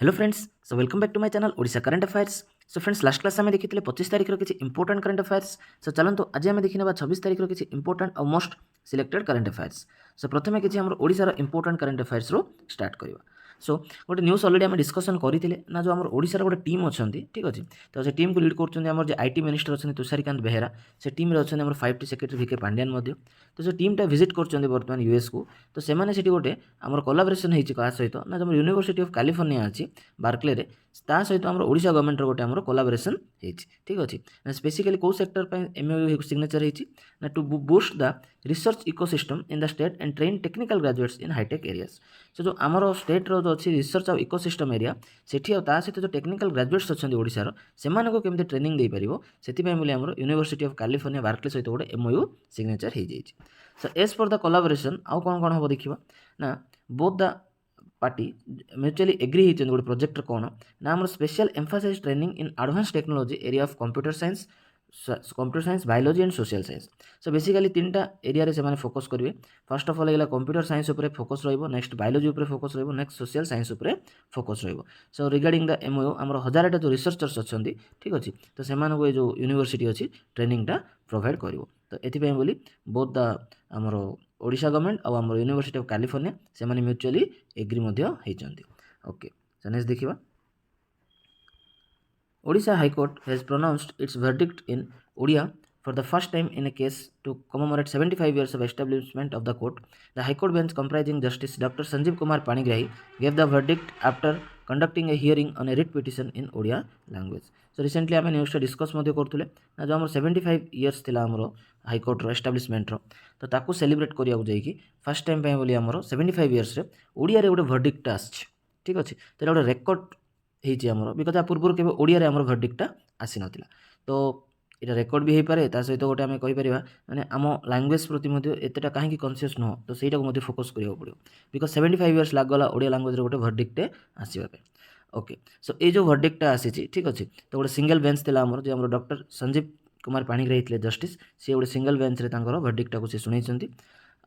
Hello friends, so welcome back to my channel Odisha current affairs. So friends, last class आम देखी 25 तारिख किसी important current affairs. सो चलते आज आम देखा 26 तारिख किसी इंपोर्टेंट और मोस्ट सिलेक्टेड करंट अफेयर्स। सो प्रथम किसी आम ओडिशार इंपोर्टेंट करंट अफेयर्स रो स्टार्ट करवा। सो गोटे न्यूज अलरेडी आम डिस्कसन करते ना जो आम ओडिशार गोटे टीम अच्छा ठीक अच्छे। तो से टीम को लीड कर आईटी मिनिस्टर अच्छा तुषारीकांत बेहेरा। से टीम अच्छा 5टी सेक्रेटरी भिके पांड्यान। तो से टीमटा विजिट कर बर्तमान यूएस को। तो से गोटे आम कोलाबोरेशन हो सहित ना जो यूनिवर्सिटी ऑफ कैलिफोर्निया अच्छी बार्कले रे ता सहित आम ओडिशा गवर्नमेंट गोटे आम कोलाबोरेशन होती ठीक अच्छे। स्पेसिकली कौ सेक्टर एमओयू सिग्नेचर होती ना to boost the research ecosystem in the state and train technical graduates in high tech areas. So जो आमर स्टेट रो जो अच्छी रिसर्च और इकोसिस्टम एरिया सेठी और ता सहित जो टेक्निकल ग्रेजुएट्स अच्छा ओडिशार सेमानक केमती ट्रेनिंग दे पारिबो सेतिपय बोली आमर यूनिवर्सिटी ऑफ कैलिफोर्निया बार्कले सहित गोटे एमओयू सिग्नेचर हो जाइए। So as for the collaboration आउ कौन कौन हम देखा ना both the party mutually agree होती गोटे प्रोजेक्ट कौन ना आम special emphasize training in advance technology area of computer science biology and social science. So basically 3टा एरिया रे से फोकस करेंगे। फर्स्ट ऑफ ऑल है कंप्यूटर साइंस उपर फोकस रहिबो, नेक्स्ट बायोलॉजी उपर फोकस रहिबो, नेक्स्ट सोशल साइंस उपर फोकस रहिबो। सो रिगार्डिंग द एमओयू आमर 1000टा जो रिसर्चर्स अच्छा ठीक अच्छे। तो से जो यूनिवर्सिटी अच्छी ट्रेनिंगटा प्रोवाइड करिवो। तो एथिपाई बोली बोथ द आमर ओडिशा गवर्नमेंट और आमर यूनिवर्सिटी ऑफ कैलिफोर्निया से म्यूचुअली एग्री होती। ओके, सो नेक्स्ट देखिबा। Odisha High Court has pronounced its verdict in Odia for the first time in a case to commemorate 75 years of establishment of the court. The High Court bench comprising Justice Dr. Sanjeev Kumar Panigrahi gave the verdict after conducting a hearing on a writ petition in Odia language. So recently आम news discuss करूँ ना जो आम 75 years थी आमर हाईकोर्टर establishment तो ताकू celebrate करा जाकि फास्ट टाइम बोली आमर 75 इयर्स ओडिया गोटे वर्डिक्ट आसी ठीक अच्छे। तो गोटे रेकर्ड होती आमर बिकज आ पूर्व के ओडिया आमर वर्डिक्टा आसी नाला। तो यहाँ रेकर्ड भी हो पारे ता सहित गोटे आम कहीपर मैंने आम लांगुएज प्रति एतटा कहीं कनसीयस नुह तो सहीटा फोकस करा पड़ो बिकज 75 इयर्स लागला ओडिया लांगुएज गोटे वर्डिक्टे आसवाप। ओके, सो ये जो वर्डिक्टा आसी ठीक अच्छे। तो गोटे सिंगल बेंच थी आमर जो आम डॉक्टर संजीव कुमार पाणिग्राही थे जस्टिस सी गोटे सिंगल बेंच रे वर्डिक्टा सी शुणी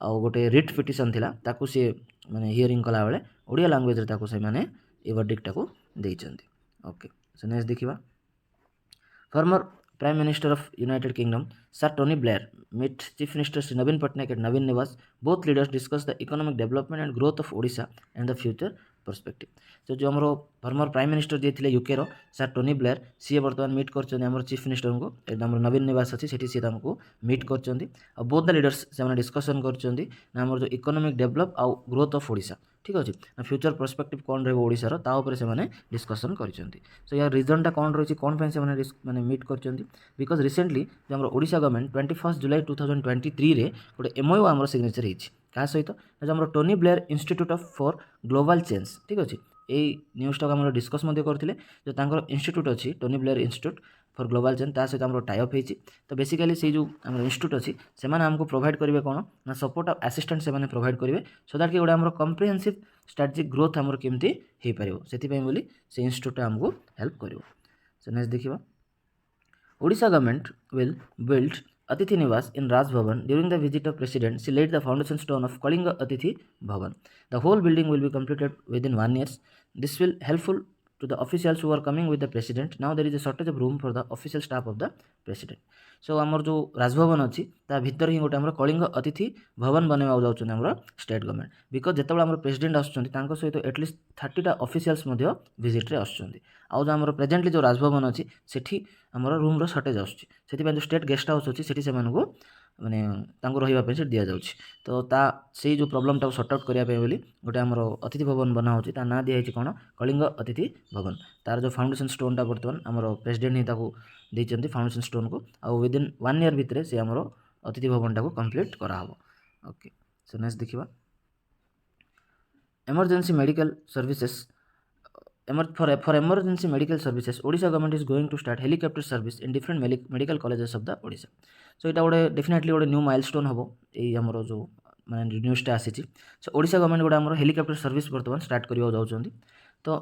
आउ गोटे रिट पिटिशन थिला ताकू सी माने हियरिंग कला बेले ओडिया लांगुएज रे ताकू से माने ए वर्डिक्टा को देइचंती। ओके, सो नेक्स्ट देखिबा। Former prime minister of United Kingdom sir Tony Blair meet chief minister Shri Naveen Patnaik at Naveen Niwas. Both leaders discuss the economic development and growth of Odisha and the future perspective. तो जो आमर फॉर्मर प्राइम मिनिस्टर जी थे UK रो sir Tony Blair सी बर्तमान meet कर chief minister को आम नवीन निवास अच्छी से सी मीट कर बोथ द लीडर्स से डिस्कसन कर जो इकोनॉमिक डेवलप आउ ग्रोथ ऑफ ओडिशा ठीक अच्छे ना फ्यूचर पर्सपेक्टिव कौन रही ओडिशार ताऊपर से डिस्कसन कर। सो यार रिजनटा कौन रही कौन से मैंने मीट कर बिकज रिसेंटली जो आम ओडिशा गवर्नमेंट 21 जुलाई 2023 रे गोटे एमओयू आम सिग्नेचर होती क्या सहित जो आम Tony Blair institute of for global change ठीक अच्छे। यही न्यूज़टा आम डिस्कस करते जो तांकर इंस्टीट्यूट अच्छी Tony Blair institute for global change ता सहित आम टाइअप होती। तो बेसिकली से जो आम इंस्टीट्यूट अच्छी से आमको प्रोवाइड करेंगे कौन ना सपोर्ट और असिस्टेंट से प्रोवाइड करेंगे सो दैट कि गोटे आम कम्प्रिहेंसिव स्ट्रेटेजिक ग्रोथ आमर केमती हो पार से बोली से इंस्टीट्यूट आमको हेल्प कर। सो नेक्स्ट देखिए। Odisha government will build Atithi Niwas in Raj Bhavan. During the visit of President, she laid the foundation stone of Kalinga Atithi Bhavan. The whole building will be completed within 1 year. This will helpful to the officials who are coming with the President. Now there is a shortage of room for the official staff of the President. So आमर जो राजभवन अच्छी ता भीतर ही गोटे कलिंग अतिथि भवन बनवा जाऊँ आम स्टेट गवर्नमेंट बिकज जिते आम प्रेसिडेंट आसुँच सहित एटलिस्ट 30टा ऑफिशियल्स विजिट्रे आउ जो आम प्रेजेंटली जो राजभवन अच्छी सेठी आमर रूम्र सर्टेज आसूँ जो स्टेट गेस्ट हाउस अच्छी से माने रही से दि जाऊँगी। तो से जो प्रोब्लेमटा सर्ट आउट करने बोली गोटे आमर अतिथि भवन बना होची ता ना दिखाई कौन कलिंग अतिथि भवन। तार जो फाउंडेशन स्टोनटा बर्तमान आमर प्रेसिडेंट ही देते फाउंडेशन स्टोन को आउ विदिन 1 ईयर भितर से आमर अतिथि भवनटा को कम्प्लीट कराहब। ओके, सो नेक्स्ट देखिबा। Emergency medical services for emergency medical services Odisha government is going to start helicopter service in different medical colleges of the Odisha. So इटा गोटे डेफिनेटली गोटे न्यू माइलस्टोन हम ये आमर जो माने न्यूज़टा आसी। सो ओडिशा गवर्नमेंट गोटे आमर हेलिकॉप्टर सर्विस बर्तमान स्टार्ट करवा जाउछंती। तो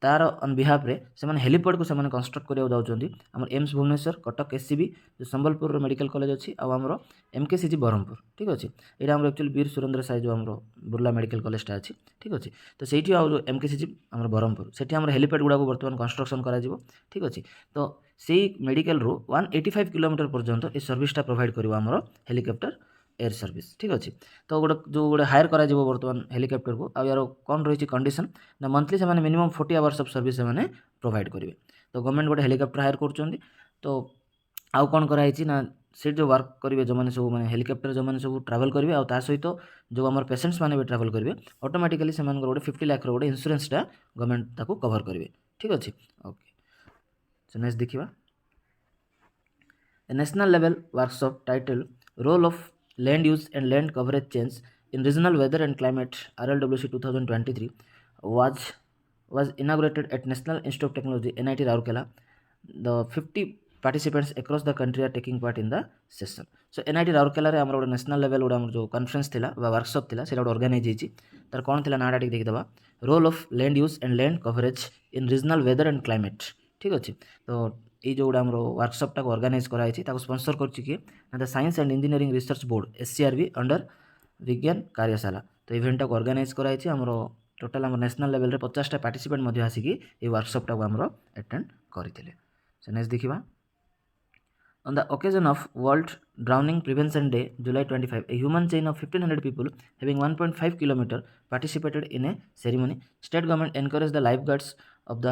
तार ऑन बिहाफ रे से हेलीपैड को से कंस्ट्रक्ट करने जाऊँगी आम एम्स भुवनेश्वर कटक एससीबी जो संबलपुर मेडिकल कॉलेज अच्छी आमर एमकेसीजी ब्रह्मपुर ठीक अच्छे यहाँ आम एक्चुअली वीर सुरेंद्र साई जो आम बुर्ला मेडिकल कॉलेजटा अच्छी ठीक अच्छे तो सही आम एमकेसीजी आम ब्रह्मपुर से आम हेलीपैड गुड़ा बर्तमान कंस्ट्रक्शन कर ठीक अच्छे तो से मेडिकल रू 185 किलोमीटर पर्यंत ये सर्विसटा प्रोवाइड कर हेलीकॉप्टर एयर सर्विस ठीक अच्छे तो गोटे हायर कर बर्तमान हेलीकॉप्टर को आ यार कौन रही कंडीशन ना मंथली से मिनिमम 40 आवर्स ऑफ सर्विस से प्रोवाइड करेंगे तो गवर्नमेंट गोटे हेलीकॉप्टर हायर कर तो आउ कौन कराई ना से जो वर्क करेंगे जो मैंने सब मैंने हेलीकॉप्टर जो मैंने सब ट्रैवल करेंगे और सहित जो आम पेसेंट्स मैंने भी ट्रैवल करेंगे ऑटोमेटिकली से गोटे 50 लाख गोटे इंश्योरेंसटा गवर्नमेंट ताको कवर करेंगे ठीक अच्छे ओके सो नेक्स्ट देखिए A national level workshop titled Role of Land Use and Land Coverage Change in Regional Weather and Climate RLWC 2023 was inaugurated at National Institute of Technology NIT Rourkela. The 50 participants across the country are taking part in the session. So NIT Rourkela रे हमर national level उडा जो conference थिला वा workshop थिला सेटा organise हिची तार कोन थिला नाडा टिक देखि दबा role of land use and land coverage in regional weather and climate ठीक अच्छे तो ये जो आम वर्कशॉपटा को ऑर्गेनाइज कराई स्पॉन्सर कर the science and engineering research board SCRB under विज्ञान कार्यशाला तो इवेंटा को ऑर्गेनाइज कराई आमर टोटाल आम नेशनल लेवल रे 50टा पार्टिसिपेंट आसिक ये वर्कशॉपटा को आमर अटेंड करते सो नेक्स्ट देखिबा On the occasion of World Drowning Prevention Day, July 25, a human chain of 1500 people having 1.5 km participated in a ceremony. State government encouraged the lifeguards of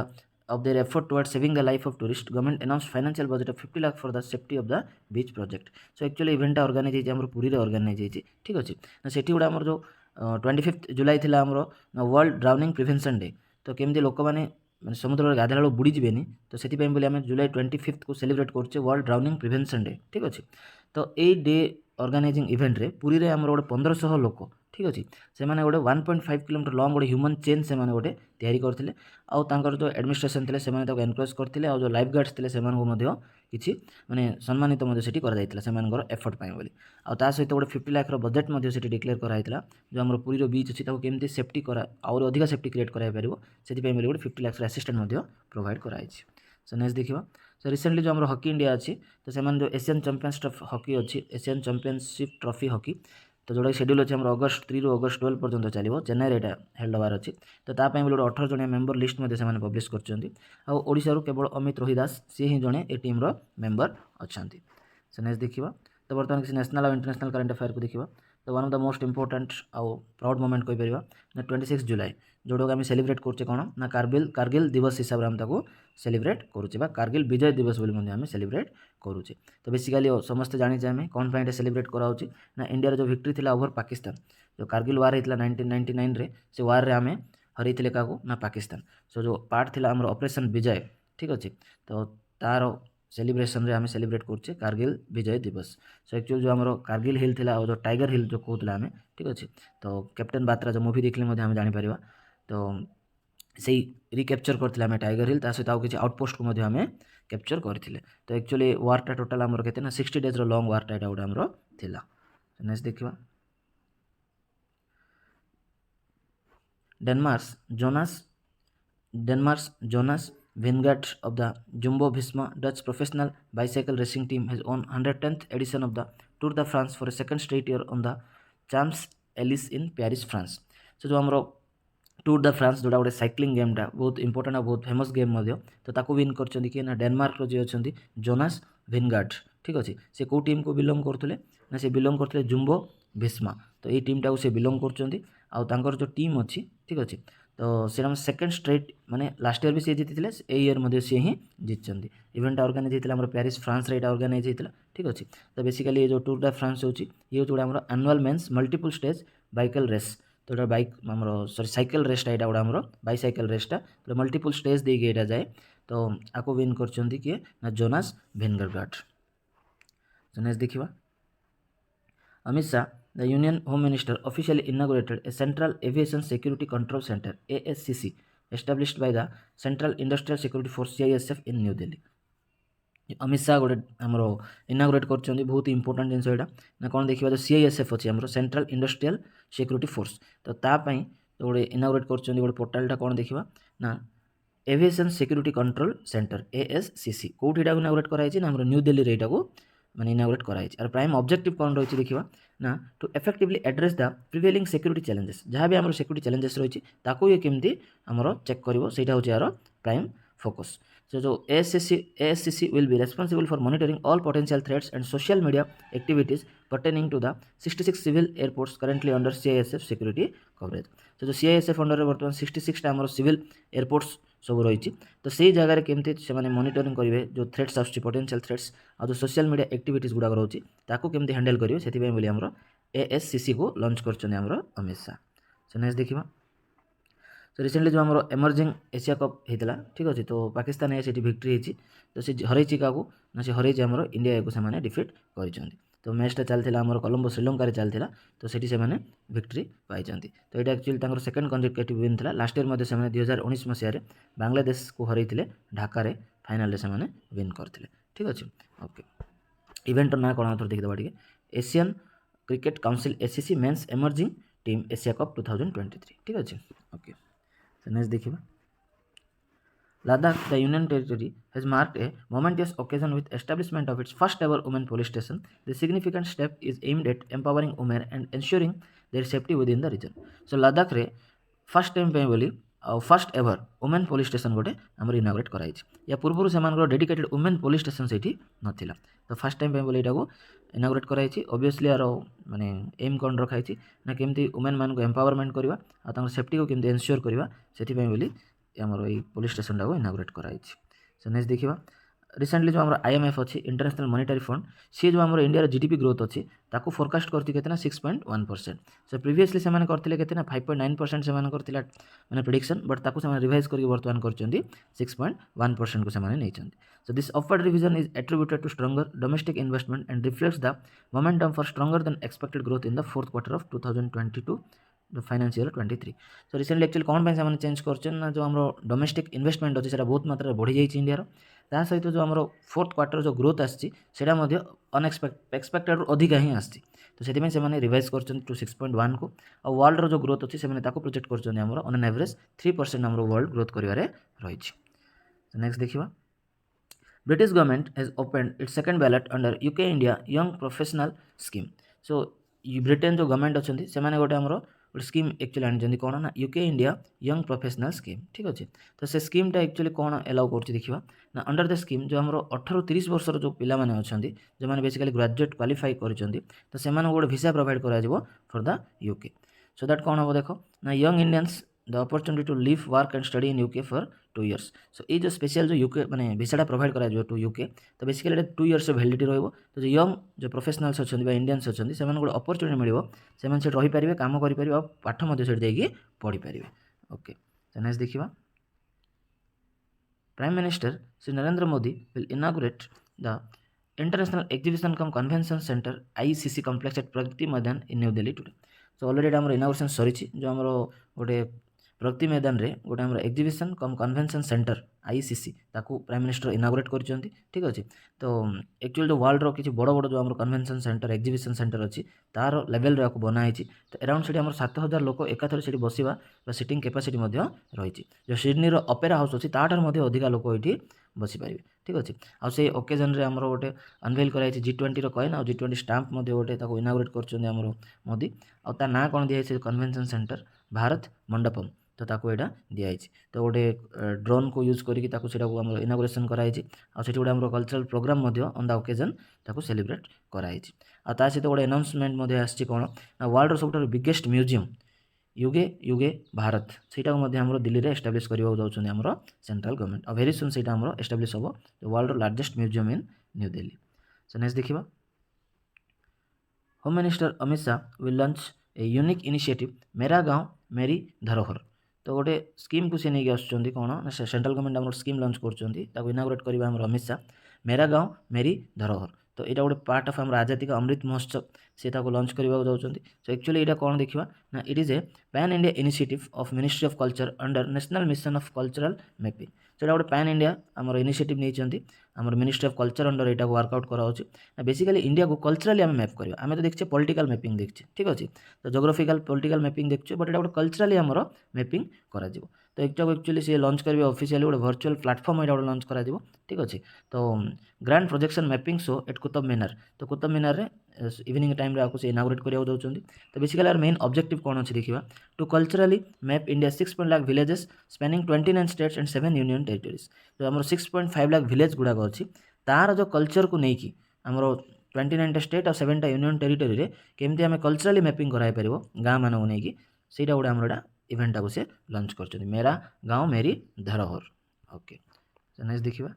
their effort towards saving the life of tourists. Government announced financial budget of 50 lakh for the safety of the beach project. So actually event organize होइछि हमर पुरी रे organise होइछि ठीक अछि ना सेठी गुडा हमर जो 25 जुलाई थिला हमर वर्ल्ड ड्राउनिंग प्रिवेंशन डे तो केमदी लोक माने मैंने समुद्र गाधा बेलू बुड़ी जीवेनि तो से आम जुलाई 25 को सेलिब्रेट करछे वर्ल्ड ड्राउनिंग प्रिवेंशन डे ठीक अच्छे तो ये डे ऑर्गेनाइजिंग इवेंट रे पुरी रे हमर गोटे 1500 लोक ठीक अच्छे से मैंने गोटे 1.5 किलोमीटर लॉन्ग गोटे ह्यूमन चेन से गोटे तैयारी करते आउ तांकर जो एडमिनिस्ट्रेशन थे से एनकरेज करते आउ जो लाइफ गार्ड्स थे से किसी माने सम्मानित से एफर्ट बोली आ सहित गोटे 50 लाख बजेट डिक्लेयर कराइला जो आम पुरी बीच अच्छी केमती सेफ्टी करा आउर अधिक सेफ्टी क्रिएट कराइपर से गोटे 50 लाख असिस्टेंट प्रोवाइड कराई सो नेक्स्ट देखिए सो रिसेंटली जो आम हॉकी इंडिया अच्छी तो से जो एशियन चैंपियनशिप हॉकी अच्छी एशियन चैंपियनशिप ट्रॉफी हॉकी तो जोड़ा शेड्यूल अच्छे अगस्ट 3 ରୁ अगस्ट 12 पर्यंत चलो चेन्नई यहाँ हेल्ड हबार अच्छी तो तापाई गोटे 18 जणिया मेम्बर लिस्ट से पब्लिश कर केवल अमित रोहिदास सी ही जड़े ए टीम मेम्बर अच्छा सो नेक्स्ट देखा तो बर्तमान किसी नेशनल और इंटरनेशनल करेंट अफेयर को देखा तो one of the most important आउ प्राउड मोमेंट कहीपर ना 26 जुलाई जोड़ा आम सेलिब्रेट करुचे कौन ना कारगिल दिवस हिसाब से आम सेलिब्रेट करुचे कारगिल विजय दिवस बोली आम सेलिब्रेट करुचे तो बेसिकली समस्त जानी आम कौन पाई सेलिब्रेट कराऊँ ना इंडिया जो विक्ट्री थी ओवर पाकिस्तान जो कारगिल वार होता 1999 रे से वार रे आम हरई क्या ना पाकिस्तान सो जो पार्ट थी आम ऑपरेशन विजय ठीक अच्छे तो तार सेलिब्रेशन रे आम सेलिब्रेट करुचे कारगिल विजय दिवस सो एक्चुअल जो आम कारगिल हिल थी जो टाइगर हिल जो कहला आम ठीक अच्छे तो कैप्टेन बात्रा जो मूवी देखले आम जापर तो से रिक्याप्चर करते आम टाइगर हिल सहित आउ किसी आउटपोस्ट को आम कैप्चर करते तो एक्चुअली वार्टा टोटाल आम के 60 डेज लंग वार्टा यहाँ गोटे आमर थिला नेक्स्ट देखा Denmark's Jonas Vanguard of the Jumbo Visma Dutch professional bicycle racing team has won 110th edition of the Tour de France for a second straight year on the Champs-Élysées in Paris, France. So जो हमरो tour the France जोड़ा गोटे cycling गेमटा बहुत important और बहुत famous game तो ताको win कर कि ना डेनमार्क जी अच्छा जोनास विनगार्ड ठीक अच्छे से कौ टीम को बिलोंग करते ना से बिलोंग करते जुम्बो भीष्मा तो ये टीमटा को से बिलोंग कर जो टीम अच्छी ठीक अच्छे तो से सेकेंड स्ट्रेट माने लास्ट ईयर भी सी जीति ए ईयर सी ही जीति इवेंट ऑर्गेनाइज होता है पेरिस फ्रांस रे ऑर्गेनाइज होता ठीक अच्छे तो बेसिकली ये जो टूर द फ्रांस होची ये गोटे आम annual men's multiple stage bicycle race तो ये बाइक आम सॉरी साइकिल रेसटा यहाँ गोटे आम बाइसाइकल रेसटा तो मल्टीपल स्टेज देके यहाँ जाए तो आपको विन कर किए ना जोनास विनगार्ड सो नेक्स्ट देखिए Amit Shah The Union Home Minister officially inaugurated a Central Aviation Security Control Center (ASCC) established by the Central Industrial Security Force (CISF) in New Delhi. Amit Shah गोटे आमर इनागुरेट कर बहुत इंपोर्टेंट जिनस यहाँ ना कौन देखा जो CISF अच्छी आम सेंट्रल इंडस्ट्रियल सिक्योरिटी फोर्स तो तापाई गोटे इनागुरेट कर पोर्टालटा कौन देखा ना aviation security control centre ASCC कोठी एटा इनागुरेट कराई ना हमर न्यू दिल्ली रे एटाको माने इनागुरेट कराई और प्राइम ऑब्जेक्टिव कौन रही देखा ना to effectively address the prevailing security challenges जहाँ भी आम सिक्यूरीटी चैलेंजेस रही ताकू ये केमती आमर चेक करिवो सेटा होची यार प्राइम फोकस so जो ASCC will be responsible for monitoring all potential threats and social media activities pertaining to the 66 civil airports currently under CISF security coverage so जो CISF अंडर रे वर्तमान 66 टा हमर सिविल एयरपोर्ट्स सब रही तो से जगह केमती से मॉनिटरिंग करेंगे जो थ्रेट्स आसुची पोटेंशियल थ्रेट्स आ जो सोशल मीडिया एक्टिविटीज गुड़ाक रोचे ताकू केमती हैंडल करेंगे से बोली आमर ASCC को लॉन्च कर अमित शाह सो नेक्स्ट देखा सो रिसेंटली जो आम एमर्जिंग एशिया कप होता ठीक अच्छे तो पाकिस्तान ये विक्ट्री होती तो सी हर क्या ना सी हर आमर इंडिया को से डिफिट कर तो मैचटा चलता आम कोलंबो श्रीलंका चलता तो सीटी से विक्ट्री पाई तो ये एक्चुअली सेकेंड कंसेक्यूटिव विन था लास्ट ईयर से 2019 मसीह बांग्लादेश को हरई ढाका फाइनल से विन करते ठीक अच्छे ओके इवेंटर ना कौन थोड़ा देखिए टे Asian cricket council ACC men's emerging team Asia cup 2023 ठीक अच्छे ओके नेक्स्ट देखिए Ladakh, the Union Territory, has marked a momentous occasion with establishment of its first ever women police station. The significant step is aimed at empowering women and ensuring their safety within the region. So Ladakh रे first time पे बोली first ever women police station गोटे आमर inaugurate कराई या पूर्व से dedicated women police station से नाला तो फर्स्ट टाइम पे बोली यहाँ इनाग्रेट कराई ऑब्वियसली यार माने एम कौन रखाई ना केमती वुमेन मान को एम्पावरमेंट करवा आ सेफ्टी को केमती एनश्योर करवा से बोली आमर ये पुलिस स्टेशन टाक इनाग्रेट कराई सो नेक्स्ट देखा रिसेंटली जो आम IMF अच्छी इंटरनेशनल मॉनिटरी फंड सी जो आम इंडिया GDP ग्रोथ अच्छी ताकू फोरकास्ट करती केतना 6.1% सो प्रीवियसली से करते केतना 5.9% से करते मैंने प्रेडिक्शन बट ताकू से रिवाइज करके बर्तमान कर 6.1% को से नहीं so this upward revision is attributed to stronger domestic investment and reflects the momentum for stronger than expected growth in the fourth quarter of 2022 financial 23 so recently actually कौन से चेंज कर जो आम डोमेस्टिक इन्वेस्टमेंट अच्छे से बहुत मात्रा बढ़ी जाइए इंडिया ता सहित जो आम फोर्थ क्वार्टर जो ग्रोथ आसा अनएक्सपेक्टेड अधिका ही आसी तो से रिवाइज कर 6.1 को और वर्ल्ड जो ग्रोथ अच्छी से प्रोजेक्ट कर ऑन एन एवरेज 3% आम वर्ल्ड ग्रोथ कर रही नेक्स्ट देखा British government has opened it's second ballot under UK India young professional scheme so Britain जो गवर्नमेंट अच्छा से गोटे आमर गोटे स्कीम एक्चुअली आनी कौन ना UK India young professional scheme ठीक अच्छे तो से स्कीमटा एक्चुअली कौन एलाउ कर देखा ना अंडर द स्कीम जो आमर 18-30 वर्षर जो पिला माने अच्छा जो मैंने बेसिकली ग्रेजुएट क्वालिफाई कर तो से गोटे वीसा प्रोवाइड कर for the UK so that कौन हम देख ना young Indians the opportunity to live work and study in UK for 2 years so ये जो स्पेशल जो UK मैंने वीसाटा प्रोवाइड करा टू UK तो बेसिकली 2 years वैलिडिटी रही तो जो यंग जो प्रोफेशनल्स अच्छा इंडियंस अच्छा से गोटे अपॉर्चुनिटी मिले से रहीपर कम करेंगे और पाठ पढ़ी पारे ओके तो नेक्स्ट देखा prime minister Shri Narendra Modi will inaugurate the international exhibition cum convention centre ICC complex at Pragati Maidan in New Delhi today so already आम इनागुरेशन सरी जो आम गोटे प्रगति मैदान रे गोटे आम exhibition cum convention centre ICC ताकू प्राइम मिनिस्टर इनागुरेट कर ठीक अच्छे तो एक्चुअली जो वर्ल्ड रो किसी बड़ बड़ जो आम कन्वेंशन सेंटर एग्जीबिशन सेंटर अच्छी तार लेवल रे बनाई तो अराउंड से 7,000 लोक एकाथर से बसवा सिटिंग कैपेसिटी रही जो सिडनी अपेरा हाउस अच्छी ताठार अधिका लोक ये बसीपारे ठीक अच्छे आउ से ओकेजन रे आमर गोटे अनवेल कराई G20 कॉइन और G20 स्टाम्प गोटे इनागुरेट कर मोदी आ ना कौन दिखाई कन्वेंशन सेंटर भारत मंडपम तो ताको एटा दिखाई तो गोटे ड्रोन को यूज करके इनागुरेशन कराई आठ गोटे आम cultural programme on the occasion ताको सेलिब्रेट कराई आ सहित गोटे अनाउंसमेंट आसी कौन ना वर्ल्ड सब बिगेस्ट म्यूजियम युगे भारत सेटा को दिल्ली में एस्टाब्लीश करने जाऊँ आम सेंट्रल गवर्नमेंट और वेरी सुन से एस्टाब्लीश हम world largest museum in New Delhi so next देखा home minister Amit Shah will launch a unique initiative Mera Gaon मेरी धरोहर तो गोटे स्कीम को सी नहीं आसुँच कौन ना सेंट्रल गवर्नमेंट आम स्कीम लॉन्च कर इनागुरेट करवा अमित शाह मेरा गाँव मेरी धरोहर तो यहाँ गोटे पार्ट ऑफ आम आजादी का अमृत महोत्सव से लंच करने जाऊँच। सो एक्चुअली यहाँ कौन देखा ना, it is a pan India initiative of ministry of culture under national mission of cultural mapping. So गोटे पैन इंडिया आम इनिशिएटिव नहीं आम मिनिस्ट्री ऑफ कल्चर अंडर यहाँ वर्कआउट कराऊँ। बेसिकली इंडिया को कल्चराली आम मैप करवा। आम तो देखिए पॉलिटिकल मैपिंग देखिए, ठीक अच्छे, तो जोग्राफिकल पॉलिटिकल मैपिंग देखिए, बट यहाँ गोटे कल्चराली आमर मैपिंग करा। तो एक एक्चुअली सी लंच करेंगे ऑफिशियली गोटे वर्चुअल प्लाटफर्म यहाँ लंच करा, ठीक अच्छे। तो grand projection mapping show at Qutub Minar. तो कुतुब मीनार रे इवनिंग टाइम रे आपको इनागुरेट करने जाऊँच। तो बेसिकली यार मेन ऑब्जेक्टिव कौन अच्छे देखा, to culturally map India 6 lakh villages spanning 29 states and 7 union territories. तो आम 6.5 लाख विलेज गुड़ाक अच्छी, तार जो कल्चर को लेकिन आमर 29टा स्टेट और 7टा यूनियन टेरिटरी रे केमती आम कल्चराली मैपिंग कराई पार गाँ मान को लेकिन, ସେଇଟା ଗୋଟେ ଆମର ଏଇଟା इवेंटा को से लंच कर मेरा गाँव मेरी धरोहर। ओके, तो नेक्स्ट देखिए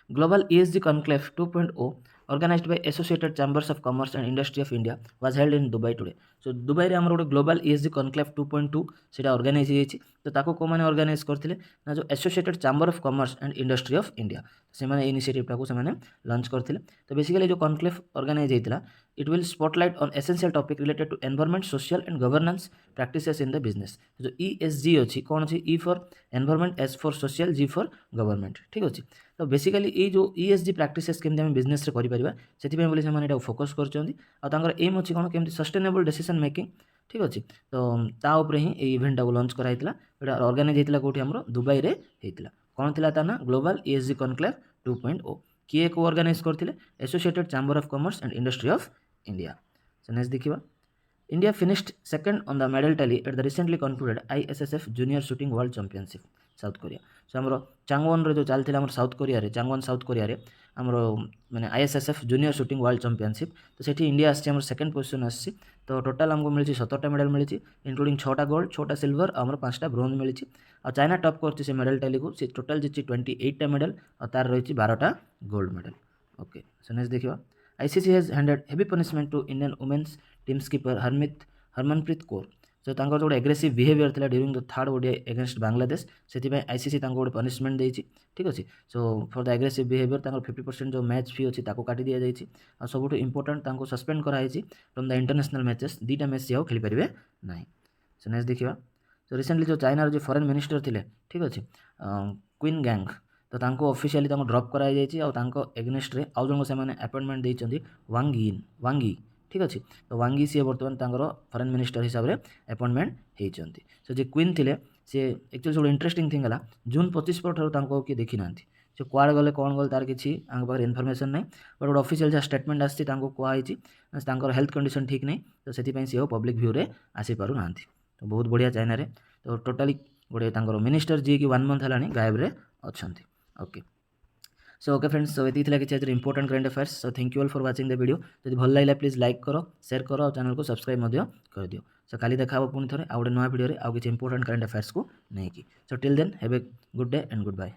global ESG conclave 2.0 organized by Associated Chambers of Commerce and Industry of India was held in Dubai today. So Dubai रे हमर गोटे ग्लोबल ESG कॉन्क्लेव 2.2 सेटा ऑर्गेनाइज होइछि। तो ताको को माने ऑर्गेनाइज करथिले ना, जो associated chamber of commerce and industry of India से माने इनिशिएटिव टाको से माने लंच करथिले। तो बेसिकली जो कॉन्क्लेव ऑर्गेनाइज हेतिला, it will spotlight on essential topic related to environment, social and governance practices in the business. जो ESG अच्छी कौन अच्छी, E for environment, S for social, G for government, ठीक अच्छे। तो बेसिकली ये जो ESG प्रैक्टिसेस केमती आम बिजनेस रे करि परिबा सेतिपय बोली सेमाने एटा फोकस करछन्ती। आ तांकर एम अछि कोन, केमती सस्टेनेबल डिसीजन मेकिंग, ठीक अच्छे। तो ता ऊपर ही ए इवेंट को लंच कराइतिला। एटा ऑर्गेनाइज हेतिला कोठी हमरो दुबई रे हेतिला। कोन थिला ता ना, ग्लोबल ESG कॉन्क्लेव 2.0। किए को ऑर्गेनाइज करथिले, associated chamber of commerce and industry of India. So next देखिबा, India finished second on the medal tally at the recently concluded ISSF Junior Shooting World Championship, South Korea. So आमर Changwon रे जो चलथिला आमर south Korea रे, Changwon south Korea रे आमर माने ISSF junior shooting world championship. तो सेठी इंडिया आछि आमर सेकंड पोजीशन आछि। तो टोटल हमको मिलछि 17टा मेडल मिलछि, इंक्लूडिंग 6टा गोल्ड, 6टा सिल्वर, आमर 5टा ब्रोंज मिलछि। आ चाइना टॉप करछि से मेडल टैली को, से टोटल जिछि 28टा मेडल और तार रहिछि 12टा gold medal. Okay, so next देखिबा, ICC has handed heavy punishment to Indian women's team skipper Harmanpreet Kaur. जो तांकर जो एग्रेसिव बिहेवियर था during the third ODI against Bangladesh, से आईसीसी गोटे पनिशमेंट देती, ठीक अच्छे। So for the aggressive behaviour 50% जो मैच फी अच्छी काटी दि जाएगी। आ सब इंपोर्टेंट सस्पेंड कराई फ्रॉम द इंटरनेशनल मैचेस, 2टा मैच से खेली पारे ना। सो नेक्स्ट देखिए, सो रिसेंटली जो चाइनार जो फॉरेन मिनिस्टर थे, ठीक अच्छे, क्वीन गैंग, तो तांको ऑफिशियली ड्रॉप कराई एगेंस्ट रे आउ जन से अपॉइंटमेंट देते वांगी, ठीक अच्छे। तो वांगी सी बर्तमान फॉरेन मिनिस्टर हिसाब से अपॉइंटमेंट होती। सो जो क्वीन थे सी एक्चुअली सब इंटरेस्टिंग थिंग है, जून 25 ठार किए देखी ना, से कुआड़े गले कौन गले तार किसी पाखे इनफर्मेशन ना, बट गोटे ऑफिशियल जहाँ स्टेटमेंट आसी कहुई हेल्थ कंडीशन ठीक नहीं, तो से सी पब्लिक व्यू रे आसी पारु ना। तो बहुत बढ़िया चाइना रे। तो टोटाली गोटे मिनिस्टर जी की 1 मंथ है गायब रे अच्छा। ओके, सो ओके फ्रेंड्स, सो ये किसी important current affairs. So thank you all for watching the video. जो भल लगे प्लीज लाइक करो, शेयर करो और चैनल को सब्सक्राइब कर दियो। सो काली देखा पुणी थे आउ गोटे नया वीडियो आउ किसी इंपोर्टेंट करेंट अफेयर्स को नहीं। So till then have a good day and good bye.